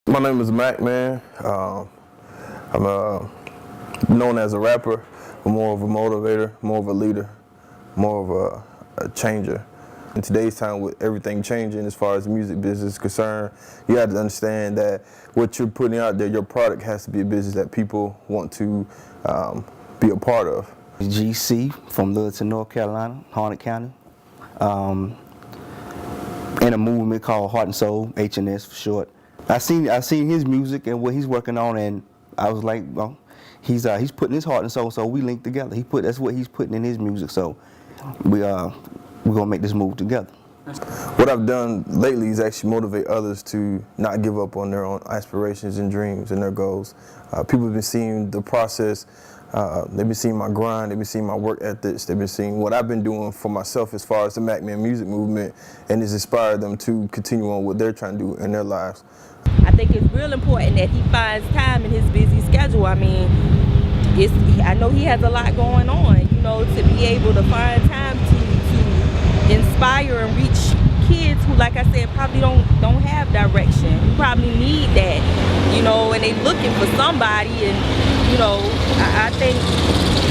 My name is Mac, man. I'm known as a rapper, but more of a motivator, more of a leader, more of a changer. In today's time, with everything changing as far as the music business is concerned, you have to understand that what you're putting out there, your product has to be a business that people want to be a part of. GC from Littleton, North Carolina, Harnett County. In a movement called Heart and Soul, HNS for short. I seen his music and what he's working on, and I was like, well, he's putting his heart and soul, so we linked together. That's what he's putting in his music, so we're gonna make this move together. What I've done lately is actually motivate others to not give up on their own aspirations and dreams and their goals. People have been seeing the process. They've been seeing my grind, they've been seeing my work ethics, they've been seeing what I've been doing for myself as far as the Mac Man music movement, and it's inspired them to continue on what they're trying to do in their lives. I think it's real important that he finds time in his busy schedule. I mean, I know he has a lot going on, to be able to find time to inspire and reach kids who, like I said, probably don't have direction. You probably need that, and they looking for somebody, and I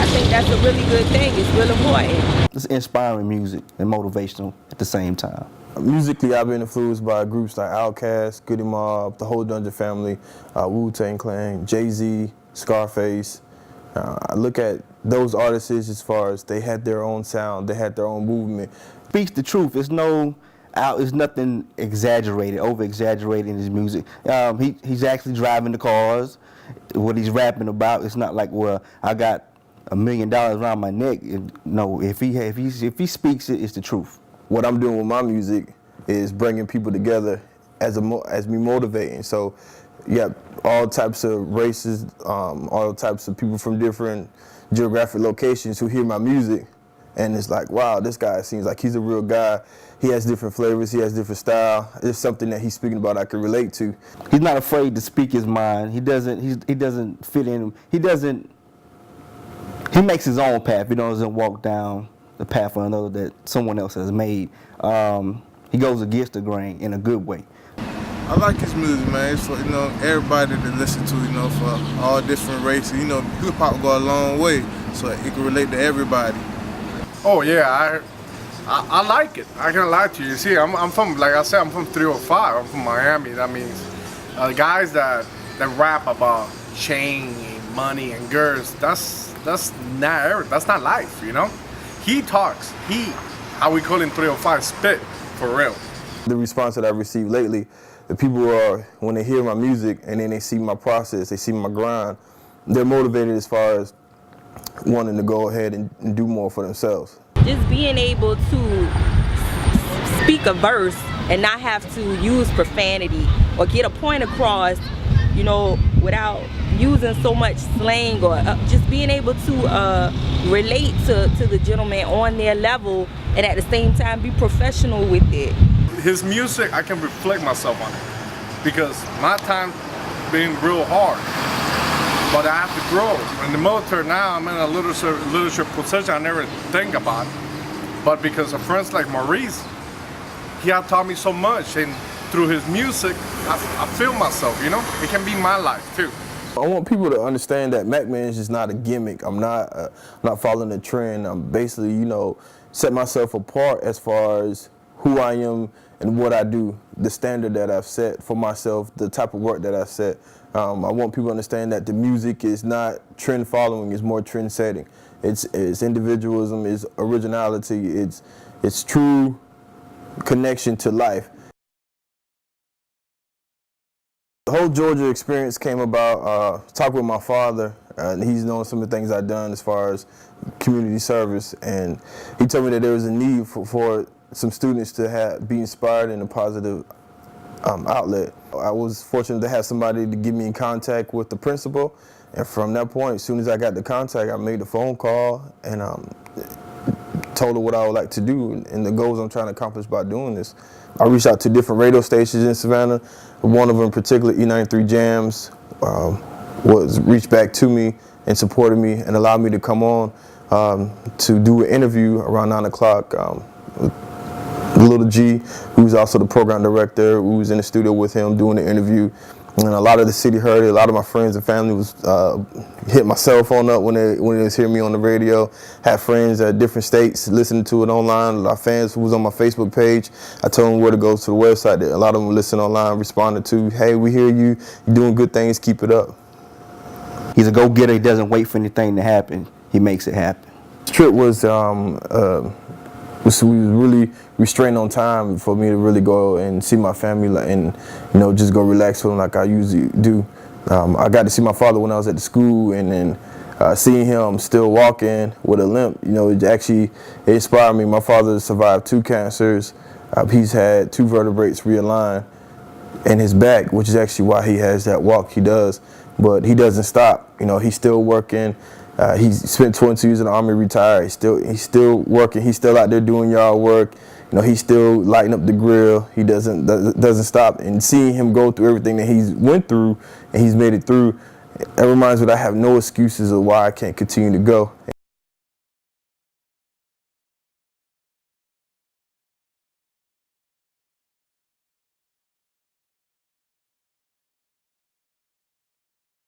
think that's a really good thing. It's real important. It's inspiring music and motivational at the same time. Musically, I've been influenced by groups like Outkast, Goody Mob, the whole Dungeon Family, Wu-Tang Clan, Jay-Z, Scarface. I look at those artists as far as they had their own sound, they had their own movement. Speaks the truth. It's nothing exaggerated, over-exaggerated in his music. He's actually driving the cars. What he's rapping about, it's not like, well, I got $1 million around my neck. No, if he speaks it, it's the truth. What I'm doing with my music is bringing people together as me motivating. So, yeah, all types of races, all types of people from different geographic locations who hear my music, and it's like, wow, this guy seems like he's a real guy. He has different flavors, he has different style. It's something that he's speaking about I can relate to. He's not afraid to speak his mind. He doesn't fit in. He makes his own path. He doesn't walk down the path of another that someone else has made. He goes against the grain in a good way. I like his music, man. It's for everybody to listen to, for all different races. Hip hop go a long way, so it can relate to everybody. Oh yeah, I like it. I can't lie to you. See, I'm from, like I said, I'm from 305. I'm from Miami. That means guys that rap about chain, money, and girls. That's not life, He talks. How we call him 305, spit for real. The response that I've received lately, the people are, when they hear my music and then they see my process, they see my grind, they're motivated as far as wanting to go ahead and do more for themselves. Just being able to speak a verse and not have to use profanity or get a point across, without using so much slang, or just being able to relate to the gentleman on their level, and at the same time be professional with it. His music, I can reflect myself on it, because my time been real hard, but I have to grow. In the military now, I'm in a leadership position I never think about, but because of friends like Maurice, he had taught me so much, and through his music, I feel myself, It can be my life too. I want people to understand that Mac Man is just not a gimmick. I'm not following a trend. I'm basically, set myself apart as far as who I am and what I do, the standard that I've set for myself, the type of work that I've set. I want people to understand that the music is not trend following, it's more trend setting. It's individualism, it's originality, it's true connection to life. The whole Georgia experience came about, talking with my father, and he's known some of the things I've done as far as community service, and he told me that there was a need for some students to be inspired in a positive outlet. I was fortunate to have somebody to get me in contact with the principal, and from that point, as soon as I got the contact, I made a phone call and told her what I would like to do and the goals I'm trying to accomplish by doing this. I reached out to different radio stations in Savannah. One of them in particular, E93 Jams, reached back to me and supported me and allowed me to come on to do an interview around 9 o'clock with Little G, who's also the program director, who was in the studio with him doing the interview. And a lot of the city heard it. A lot of my friends and family was hit my cell phone up when they was hearing me on the radio. Had friends at different states listening to it online. A lot of fans who was on my Facebook page. I told them where to go to the website. A lot of them listened online, responded to, "Hey, we hear you. You're doing good things. Keep it up." He's a go-getter. He doesn't wait for anything to happen. He makes it happen. This trip was we was really restrained on time for me to really go and see my family and just go relax with them like I usually do. I got to see my father when I was at the school, and then seeing him still walking with a limp, it inspired me. My father survived 2 cancers. He's had 2 vertebrae realigned in his back, which is actually why he has that walk he does. But he doesn't stop. He's still working. He spent 22 years in the Army, retired. He's still working. He's still out there doing yard work. He's still lighting up the grill. He doesn't stop. And seeing him go through everything that he's went through and he's made it through, it reminds me that I have no excuses of why I can't continue to go.